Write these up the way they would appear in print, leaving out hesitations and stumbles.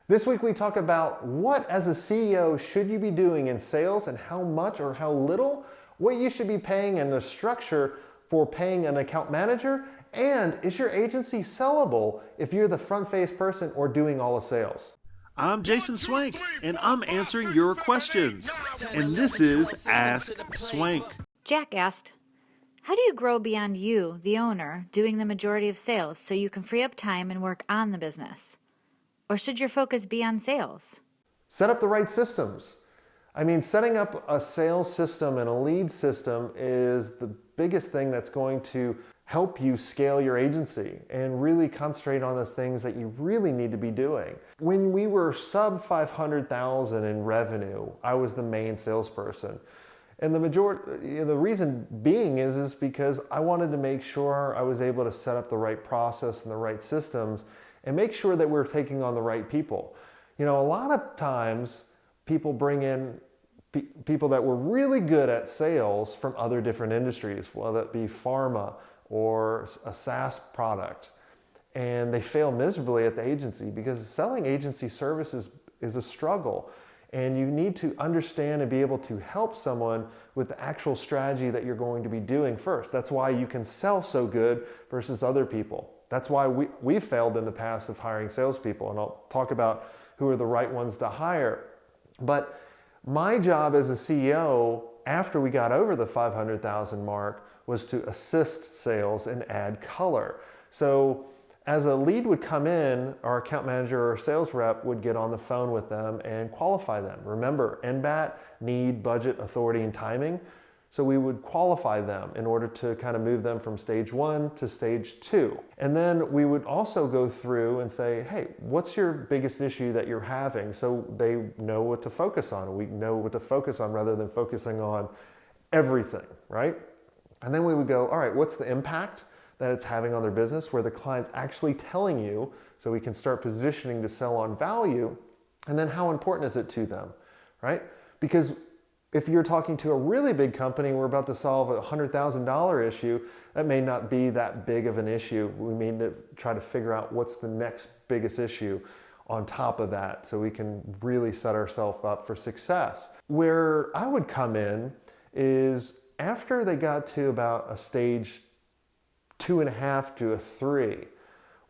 This week we talk about what as a CEO should you be doing in sales and how much or how little, what you should be paying and the structure for paying an account manager, and is your agency sellable if you're the front face person or doing all the sales? I'm Jason Swenk, and I'm answering your questions. And this is Ask Swenk. Jack asked, how do you grow beyond you, the owner, doing the majority of sales so you can free up time and work on the business? Or should your focus be on sales? Set up the right systems. I mean, setting up a sales system and a lead system is the biggest thing that's going to help you scale your agency and really concentrate on the things that you really need to be doing. When we were sub 500,000 in revenue, I was the main salesperson. And the reason being is because I wanted to make sure I was able to set up the right process and the right systems and make sure that we're taking on the right people. You know, a lot of times people bring in people that were really good at sales from other different industries, whether it be pharma or a SaaS product, and they fail miserably at the agency because selling agency services is a struggle. And you need to understand and be able to help someone with the actual strategy that you're going to be doing first. That's why you can sell so good versus other people. That's why we've failed in the past of hiring salespeople, and I'll talk about who are the right ones to hire. But my job as a CEO, after we got over the 500,000 mark, was to assist sales and add color. So as a lead would come in, our account manager or sales rep would get on the phone with them and qualify them. Remember, NBAT, need, budget, authority, and timing. So we would qualify them in order to kind of move them from stage 1 to stage 2. And then we would also go through and say, hey, what's your biggest issue that you're having? So they know what to focus on. We know what to focus on rather than focusing on everything, right? And then we would go, all right, what's the impact that it's having on their business, where the client's actually telling you, so we can start positioning to sell on value. And then how important is it to them, right? Because if you're talking to a really big company, we're about to solve a $100,000 issue, that may not be that big of an issue. We need to try to figure out what's the next biggest issue on top of that so we can really set ourselves up for success. Where I would come in is after they got to about a stage 2.5 to a 3,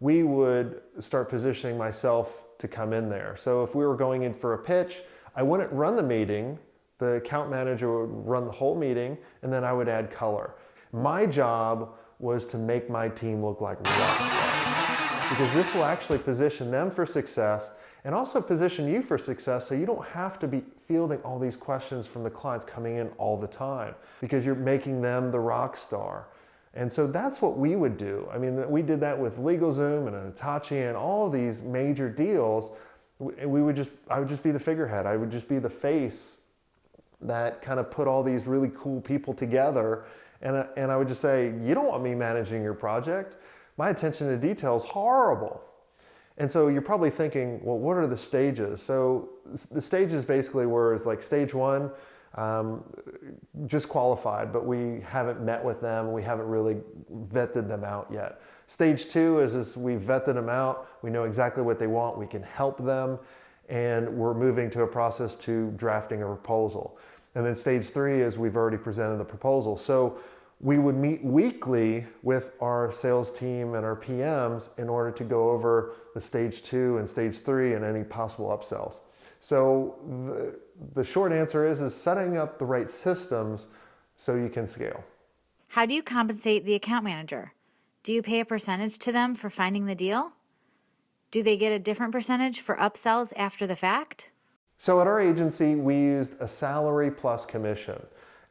we would start positioning myself to come in there. So if we were going in for a pitch, I wouldn't run the meeting. The account manager would run the whole meeting, and then I would add color. My job was to make my team look like rock stars, because this will actually position them for success and also position you for success, so you don't have to be fielding all these questions from the clients coming in all the time, because you're making them the rock star. And so that's what we would do. I mean, we did that with LegalZoom and Hitachi and all these major deals. I would just be the figurehead. I would just be the face that kind of put all these really cool people together. And I would just say, you don't want me managing your project. My attention to detail is horrible. And so you're probably thinking, well, what are the stages? So the stages basically were like stage 1, just qualified, but we haven't met with them. We haven't really vetted them out yet. Stage 2 is we vetted them out. We know exactly what they want. We can help them. And we're moving to a process to drafting a proposal. And then stage 3 is we've already presented the proposal. So we would meet weekly with our sales team and our PMs in order to go over the stage 2 and stage 3 and any possible upsells. So the short answer is setting up the right systems so you can scale. How do you compensate the account manager? Do you pay a percentage to them for finding the deal? Do they get a different percentage for upsells after the fact? So at our agency, we used a salary plus commission.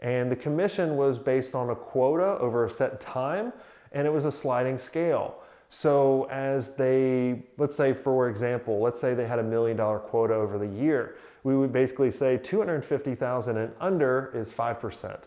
And the commission was based on a quota over a set time, and it was a sliding scale. So as they, let's say for example, let's say they had $1 million quota over the year, we would basically say 250,000 and under is 5%.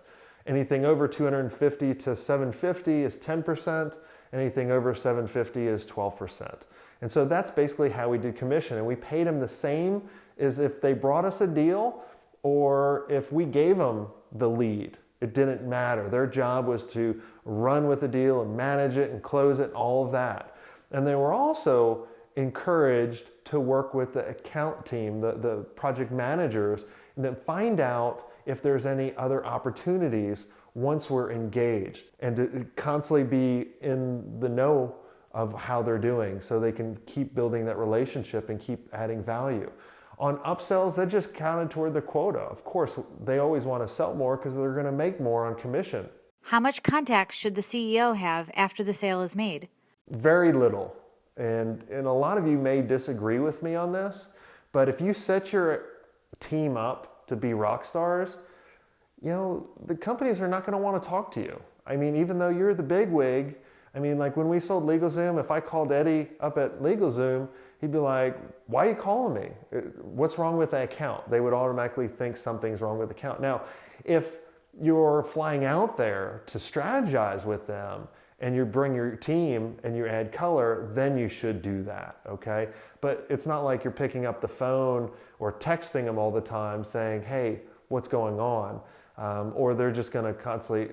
Anything over 250 to 750 is 10%. Anything over 750 is 12%. And so that's basically how we did commission. And we paid them the same as if they brought us a deal or if we gave them the lead. It didn't matter. Their job was to run with the deal and manage it and close it and all of that. And they were also encouraged to work with the account team, the project managers, and then find out if there's any other opportunities once we're engaged, and to constantly be in the know of how they're doing so they can keep building that relationship and keep adding value. On upsells, that just counted toward the quota. Of course, they always want to sell more because they're going to make more on commission. How much contact should the CEO have after the sale is made? Very little. And a lot of you may disagree with me on this, but if you set your team up to be rock stars, you know, the companies are not going to want to talk to you. I mean, even though you're the big wig, I mean, like when we sold LegalZoom, if I called Eddie up at LegalZoom, he'd be like, why are you calling me? What's wrong with the account? They would automatically think something's wrong with the account. Now, if you're flying out there to strategize with them and you bring your team and you add color, then you should do that, okay? But it's not like you're picking up the phone or texting them all the time saying, hey, what's going on? Or they're just gonna constantly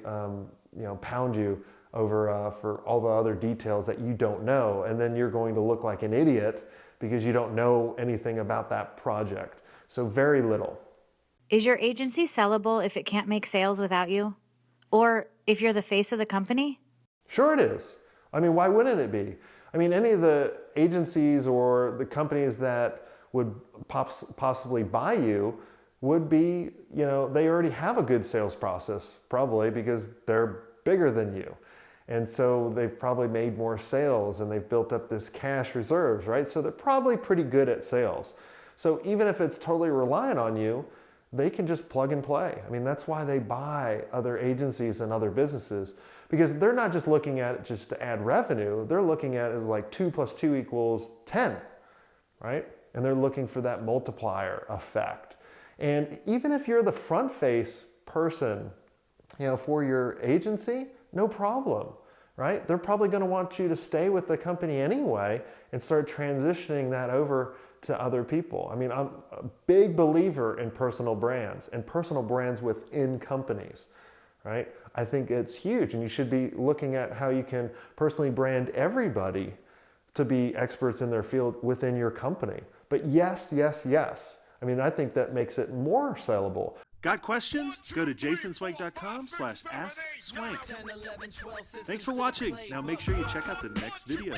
pound you over for all the other details that you don't know, and then you're going to look like an idiot because you don't know anything about that project. So very little. Is your agency sellable if it can't make sales without you? Or if you're the face of the company? Sure it is. I mean, why wouldn't it be? I mean, any of the agencies or the companies that would possibly buy you would be, they already have a good sales process, probably because they're bigger than you. And so they've probably made more sales and they've built up this cash reserves, right? So they're probably pretty good at sales. So even if it's totally reliant on you, they can just plug and play. I mean, that's why they buy other agencies and other businesses, because they're not just looking at it just to add revenue. They're looking at it as like 2 + 2 = 10, right? And they're looking for that multiplier effect. And even if you're the front face person, for your agency, no problem, right? They're probably going to want you to stay with the company anyway and start transitioning that over to other people. I mean, I'm a big believer in personal brands and personal brands within companies, right? I think it's huge, and you should be looking at how you can personally brand everybody to be experts in their field within your company. But yes. I mean, I think that makes it more sellable. Got questions? Go to jasonswank.com/askswank. Thanks for watching. Now make sure you check out the next video.